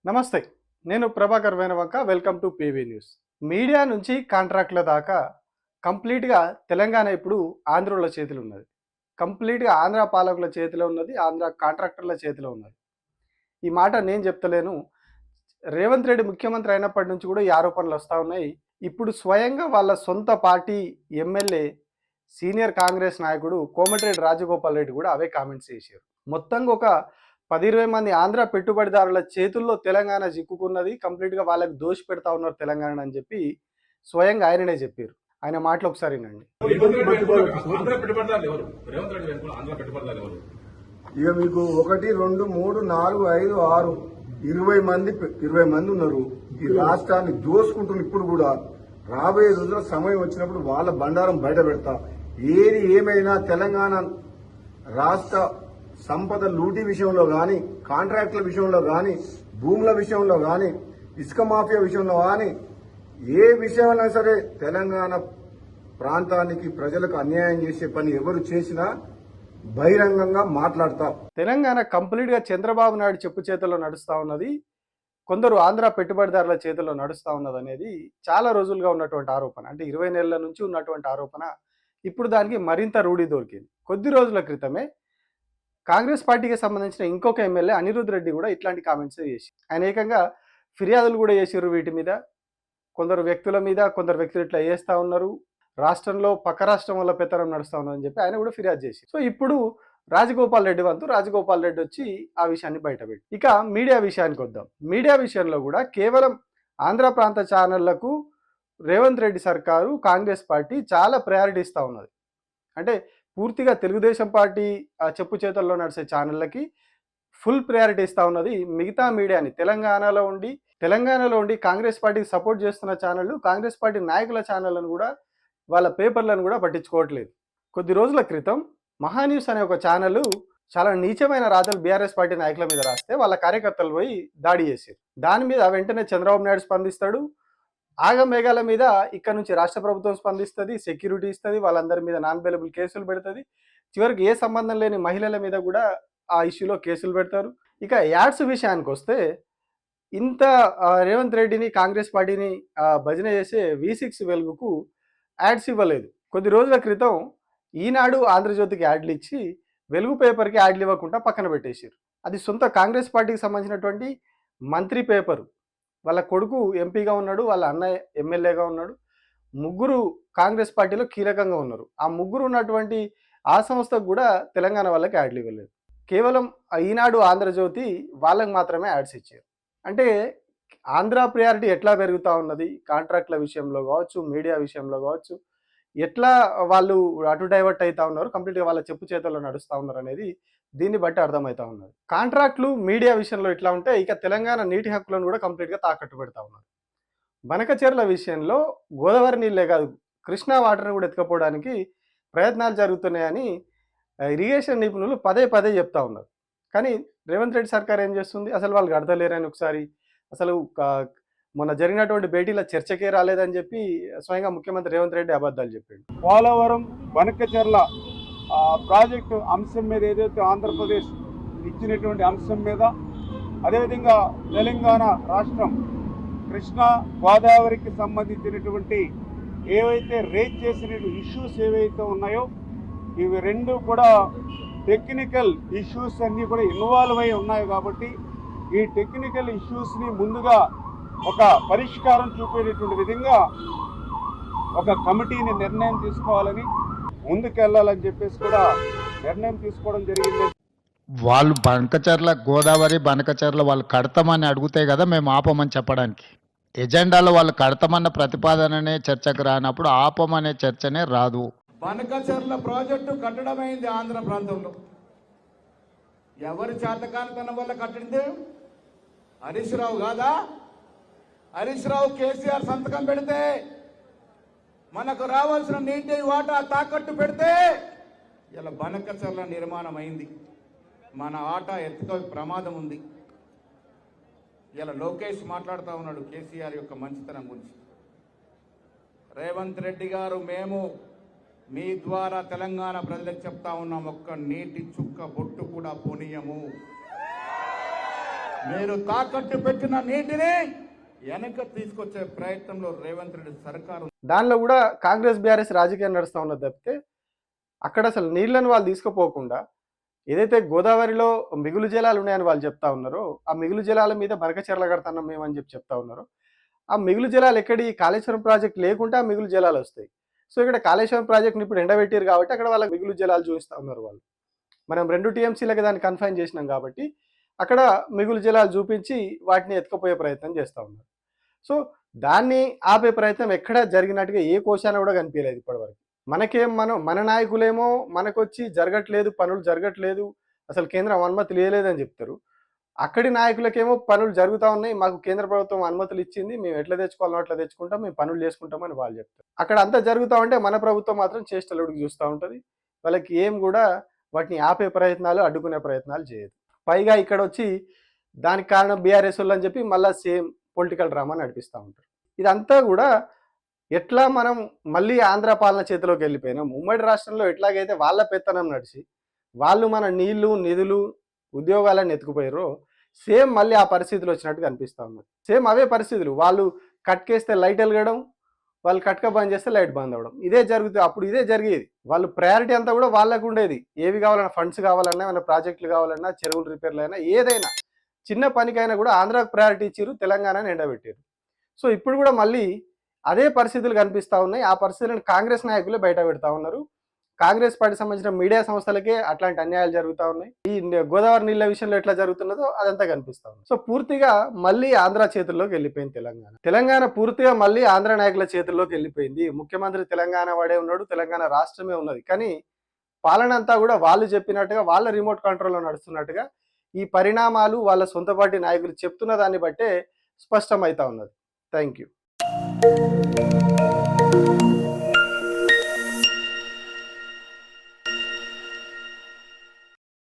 నమస్తే. నేను Prabhakar Venavanka. Welcome to PV news. Media నుంచి కాంట్రాక్ట్‌ల దాకా కంప్లీట్‌గా తెలంగాణ ఇప్పుడు ఆంధ్రోల చేతిలో ఉన్నది. కంప్లీట్‌గా ఆంధ్ర పాలకుల చేతిలో ఉన్నది. ఆంధ్ర కాంట్రాక్టర్ల చేతిలో ఉన్నది. ఈ మాట నేను చెప్తలేను. రేవంత్ రెడ్డి ముఖ్యమంత్రి అయినప్పటి నుంచి కూడా ఈ ఆరోపణలు వస్తా ఉన్నాయి. ఇప్పుడు స్వయంగా వాళ్ళ సొంత పార్టీ ఎమ్మెల్యే సీనియర్ కాంగ్రెస్ నాయకుడు కోమటిరెడ్డి రాజగోపాల్ రెడ్డి కూడా అవే కామెంట్స్ చేశారు. మొత్తంగా ఒక 10-20 మంది ఆంధ్ర పెట్టుబడిదారుల చేతుల్లో తెలంగాణ చిక్కుకున్నది. కంప్లీట్‌గా వాళ్ళకి దోచిపెడతా ఉన్నారు తెలంగాణని అని చెప్పి స్వయంగా ఆయననే చెప్పారు. ఆయన మాటలు ఒకసారి వినండి. ఇక మీకు 1, 2, 3, 4, 5, 6, 20 మంది ఉన్నారు. ఈ రాష్ట్రాన్ని దోసుకుంటున్న ఇప్పుడు కూడా రాబోయే రోజుల్లో సమయం వచ్చినప్పుడు వాళ్ళ బండారం బయట పెడతా. ఏది ఏమైనా తెలంగాణ రాష్ట్ర సంపద లూటీ విషయంలో గాని, కాంట్రాక్టుల విషయంలో గాని, భూముల విషయంలో గాని, ఇసుక మాఫియా విషయంలో గాని, ఏ విషయంలో సరే తెలంగాణ ప్రాంతానికి ప్రజలకు అన్యాయం చేసే పని ఎవరు చేసినా బహిరంగంగా మాట్లాడతాం. తెలంగాణ కంప్లీట్‌గా చంద్రబాబు నాయుడు చెప్పు చేతుల్లో నడుస్తా ఉన్నది. కొందరు ఆంధ్ర పెట్టుబడిదారుల చేతుల్లో నడుస్తా ఉన్నదనేది చాలా రోజులుగా ఉన్నటువంటి ఆరోపణ. అంటే 20 నెలల నుంచి ఉన్నటువంటి ఆరోపణ. ఇప్పుడు దానికి మరింత రూఢి దొరికింది. కొద్ది రోజుల క్రితమే కాంగ్రెస్ పార్టీకి సంబంధించిన ఇంకొక ఎమ్మెల్యే అనిరుద్ రెడ్డి కూడా ఇట్లాంటి కామెంట్స్ చేసి ఆయన ఏకంగా ఫిర్యాదులు కూడా చేసారు వీటి మీద. కొందరు వ్యక్తుల మీద కొందరు వ్యక్తులు ఇట్లా చేస్తూ ఉన్నారు, రాష్ట్రంలో పక్క రాష్ట్రం వల్ల పెత్తనం నడుస్తూ ఉన్నదని చెప్పి ఆయన కూడా ఫిర్యాదు చేసి. సో ఇప్పుడు రాజగోపాల్ రెడ్డి వంతు రాజగోపాల్ రెడ్డి వచ్చి ఆ విషయాన్ని బయటపెట్టి. ఇక మీడియా విషయానికి వద్దాం. మీడియా విషయంలో కూడా కేవలం ఆంధ్ర ప్రాంత ఛానళ్లకు రేవంత్ రెడ్డి సర్కారు కాంగ్రెస్ పార్టీ చాలా ప్రయారిటీ ఇస్తూ ఉన్నది. అంటే పూర్తిగా తెలుగుదేశం పార్టీ చెప్పు చేతుల్లో నడిచే ఛానళ్ళకి ఫుల్ ప్రయారిటీ ఇస్తూ ఉన్నది. మిగతా మీడియాని తెలంగాణలో ఉండి కాంగ్రెస్ పార్టీకి సపోర్ట్ చేస్తున్న ఛానళ్ళు, కాంగ్రెస్ పార్టీ నాయకుల ఛానళ్ళను కూడా, వాళ్ళ పేపర్లను కూడా పట్టించుకోవట్లేదు. కొద్ది రోజుల క్రితం మహాన్యూస్ అనే ఒక ఛానల్ చాలా నీచమైన రాతలు బీఆర్ఎస్ పార్టీ నాయకుల మీద రాస్తే వాళ్ళ కార్యకర్తలు పోయి దాడి చేశారు. దాని మీద వెంటనే చంద్రబాబు నాయుడు స్పందిస్తాడు. ఆగమేఘాల మీద ఇక్కడ నుంచి రాష్ట్ర ప్రభుత్వం స్పందిస్తుంది, సెక్యూరిటీ ఇస్తుంది, వాళ్ళందరి మీద నాన్ బెయిలబుల్ కేసులు పెడుతుంది. చివరికి ఏ సంబంధం లేని మహిళల మీద కూడా ఆ ఇష్యూలో కేసులు పెడతారు. ఇక యాడ్స్ విషయానికి వస్తే ఇంత రేవంత్ రెడ్డిని కాంగ్రెస్ పార్టీని భజన చేసే V6 వెలుగుకు యాడ్స్ ఇవ్వలేదు. కొద్ది రోజుల క్రితం ఈనాడు ఆంధ్రజ్యోతికి యాడ్లు ఇచ్చి వెలుగు పేపర్కి యాడ్లు ఇవ్వకుండా పక్కన పెట్టేశారు. అది సొంత కాంగ్రెస్ పార్టీకి సంబంధించినటువంటి మంత్రి పేపరు. వాళ్ళ కొడుకు ఎంపీగా ఉన్నాడు, వాళ్ళ అన్నయ్య ఎమ్మెల్యేగా ఉన్నాడు. ముగ్గురు కాంగ్రెస్ పార్టీలో కీలకంగా ఉన్నారు. ఆ ముగ్గురు ఉన్నటువంటి ఆ సంస్థకు కూడా తెలంగాణ వాళ్ళకి యాడ్లు ఇవ్వలేదు. కేవలం ఈనాడు ఆంధ్రజ్యోతి వాళ్ళకి మాత్రమే యాడ్స్ ఇచ్చారు. అంటే ఆంధ్ర ప్రియారిటీ ఎట్లా పెరుగుతూ ఉన్నది, కాంట్రాక్ట్ల విషయంలో కావచ్చు, మీడియా విషయంలో కావచ్చు, ఎట్లా వాళ్ళు అటు డైవర్ట్ అవుతా ఉన్నారు, కంప్లీట్గా వాళ్ళ చెప్పు చేతుల్లో నడుస్తూ ఉన్నారు అనేది దీన్ని బట్టి అర్థమవుతా ఉన్నది. కాంట్రాక్ట్లు మీడియా విషయంలో ఇట్లా ఉంటే ఇక తెలంగాణ నీటి హక్కులను కూడా కంప్లీట్గా తాకట్టు పెడతా ఉన్నారు. బనకచెర్ల విషయంలో గోదావరి నీళ్ళే కాదు, కృష్ణా వాటర్ని కూడా ఎత్తుకపోవడానికి ప్రయత్నాలు జరుగుతున్నాయని ఇరిగేషన్ నిపుణులు పదే పదే చెప్తా ఉన్నారు. కానీ రేవంత్ రెడ్డి సర్కార్ ఏం చేస్తుంది, అసలు వాళ్ళు కడతలేరని ఒకసారి, అసలు మొన్న జరిగినటువంటి భేటీలో చర్చకే రాలేదని చెప్పి స్వయంగా ముఖ్యమంత్రి రేవంత్ రెడ్డి అబద్ధాలు చెప్పాడు. పోలవరం బనకచెర్ల ప్రాజెక్టు అంశం మీద ఏదైతే ఆంధ్రప్రదేశ్ ఇచ్చినటువంటి అంశం మీద, అదేవిధంగా తెలంగాణ రాష్ట్రం కృష్ణా గోదావరికి సంబంధించినటువంటి ఏవైతే రేజ్ చేసిన ఇష్యూస్ ఏవైతే ఉన్నాయో ఇవి రెండు కూడా టెక్నికల్ ఇష్యూస్ అన్నీ కూడా ఇన్వాల్వ్ అయి ఉన్నాయి. కాబట్టి ఈ టెక్నికల్ ఇష్యూస్ని ముందుగా ఒక పరిష్కారం చూపేటటువంటి విధంగా ఒక కమిటీని నిర్ణయం తీసుకోవాలని, ముందుకెళ్లాలని చెప్పేసి కూడా నిర్ణయం తీసుకోవడం జరిగింది. వాళ్ళు గోదావరి బనకచెర్ల వాళ్ళు కడతామని అడిగితే కదా మేము ఆపమని చెప్పడానికి. ఎజెండాలో వాళ్ళు కడతామన్న ప్రతిపాదననే చర్చకు రానప్పుడు ఆపమనే చర్చనే రాదు. బనకచెర్ల ప్రాజెక్టు కట్టడమైంది ఆంధ్ర ప్రాంతంలో. ఎవరి చేతకానితనం వల్ల కట్టింది? హరీష్ రావు కాదా? హరీష్ రావు కేసీఆర్ సంతకం పెడితే, మనకు రావాల్సిన నీటి వాటా తాకట్టు పెడితే ఇలా బనకచెర్ల నిర్మాణం అయింది. మన ఆట ఎత్తుక ప్రమాదం ఉంది. ఇలా లోకేష్ మాట్లాడుతూ ఉన్నాడు కేసీఆర్ యొక్క మంచితనం గురించి. రేవంత్ రెడ్డి గారు, మేము మీ ద్వారా తెలంగాణ ప్రజలకు చెప్తా ఉన్నాం, ఒక్క నీటి చుక్క బొట్టు కూడా పోనీయము. మీరు తాకట్టు పెట్టిన నీటిని వెనక తీసుకొచ్చే ప్రయత్నంలో రేవంత్ రెడ్డి సర్కారు. దానిలో కూడా కాంగ్రెస్ బీఆర్ఎస్ రాజకీయం నడుస్తూ ఉన్నది తప్పితే అక్కడ అసలు నీళ్లను వాళ్ళు తీసుకుపోకుండా ఏదైతే గోదావరిలో మిగులు జలాలు ఉన్నాయని వాళ్ళు చెప్తా ఉన్నారో ఆ మిగులు జలాల మీద బనకచెర్ల కడుతున్నాం మేము అని చెప్తా ఉన్నారు. ఆ మిగులు జలాలు ఎక్కడి కాళేశ్వరం ప్రాజెక్ట్ లేకుంటే ఆ మిగులు జలాలు వస్తాయి. సో ఇక్కడ కాళేశ్వరం ప్రాజెక్ట్ని ఇప్పుడు ఎండబెట్టారు కాబట్టి అక్కడ వాళ్ళకి మిగులు జలాలు చూపిస్తూ ఉన్నారు వాళ్ళు. మనం 2 టీఎంసీలకి దాన్ని కన్ఫైన్ చేసినాం కాబట్టి అక్కడ మిగులు జలాలు చూపించి వాటిని ఎత్తుకుపోయే ప్రయత్నం చేస్తూ ఉన్నారు. సో దాన్ని ఆపే ప్రయత్నం ఎక్కడ జరిగినట్టుగా ఏ కోశాన కూడా కనిపించలేదు ఇప్పటివరకు. మన నాయకులేమో మనకొచ్చి జరగట్లేదు, పనులు జరగట్లేదు, అసలు కేంద్రం అనుమతి లేదని చెప్తారు. అక్కడి నాయకులకేమో పనులు జరుగుతూ ఉన్నాయి, మాకు కేంద్ర ప్రభుత్వం అనుమతులు ఇచ్చింది, మేము ఎట్లా తెచ్చుకోవాలో అట్లా తెచ్చుకుంటాం, మేము పనులు చేసుకుంటామని వాళ్ళు చెప్తారు. అక్కడ అంతా జరుగుతూ ఉంటే మన ప్రభుత్వం మాత్రం చేష్టలుడికి చూస్తూ ఉంటుంది. వాళ్ళకి ఏం కూడా వాటిని ఆపే ప్రయత్నాలు, అడ్డుకునే ప్రయత్నాలు చేయదు. పైగా ఇక్కడ వచ్చి దానికి కారణం బీఆర్ఎస్ వాళ్ళు అని చెప్పి మళ్ళీ సేమ్ పొలిటికల్ డ్రామా నడిపిస్తూ ఉంటారు. ఇదంతా కూడా ఎట్లా మనం మళ్ళీ ఆంధ్ర పాలన చేతిలోకి వెళ్ళిపోయినాం. ఉమ్మడి రాష్ట్రంలో ఎట్లాగైతే వాళ్ళ పెత్తనం నడిచి వాళ్ళు మన నీళ్లు, నిధులు, ఉద్యోగాలను ఎత్తుకుపోయారో సేమ్ మళ్ళీ ఆ పరిస్థితులు వచ్చినట్టు కనిపిస్తూ ఉన్నది. సేమ్ అవే పరిస్థితులు. వాళ్ళు కట్కేస్తే లైట్ వెలగడం, వాళ్ళు కట్క బంద్ చేస్తే లైట్ బంద్ అవ్వడం, ఇదే జరుగుతుంది. అప్పుడు ఇదే జరిగేది. వాళ్ళు ప్రయారిటీ అంతా కూడా వాళ్ళకు ఉండేది. ఏవి కావాలన్నా, ఫండ్స్ కావాలన్నా, ఏమైనా ప్రాజెక్టులు కావాలన్నా, చెరువులు రిపేర్లు అయినా, ఏదైనా చిన్న పనికైనా కూడా ఆంధ్రాకు ప్రయారిటీ ఇచ్చారు, తెలంగాణని ఎండబెట్టారు. సో ఇప్పుడు కూడా మళ్ళీ అదే పరిస్థితులు కనిపిస్తూ ఉన్నాయి. ఆ పరిస్థితులను కాంగ్రెస్ నాయకులే బయట పెడతా ఉన్నారు. కాంగ్రెస్ పార్టీ సంబంధించిన మీడియా సంస్థలకే అట్లాంటి అన్యాయాలు జరుగుతూ ఉన్నాయి. ఈ గోదావరి నీళ్ళ విషయంలో ఎట్లా జరుగుతున్నదో అదంతా కనిపిస్తూ ఉంది. సో పూర్తిగా మళ్ళీ ఆంధ్ర చేతుల్లోకి వెళ్ళిపోయింది తెలంగాణ పూర్తిగా మళ్ళీ ఆంధ్ర నాయకుల చేతుల్లోకి వెళ్ళిపోయింది. ముఖ్యమంత్రి తెలంగాణ వాడే ఉన్నాడు, తెలంగాణ రాష్ట్రమే ఉన్నది. కానీ పాలన అంతా కూడా వాళ్ళు చెప్పినట్టుగా, వాళ్ళ రిమోట్ కంట్రోల్లో నడుస్తున్నట్టుగా ఈ పరిణామాలు వాళ్ళ సొంత పార్టీ నాయకులు చెప్తున్న దాన్ని బట్టే స్పష్టమవుతా ఉన్నది. Thank you.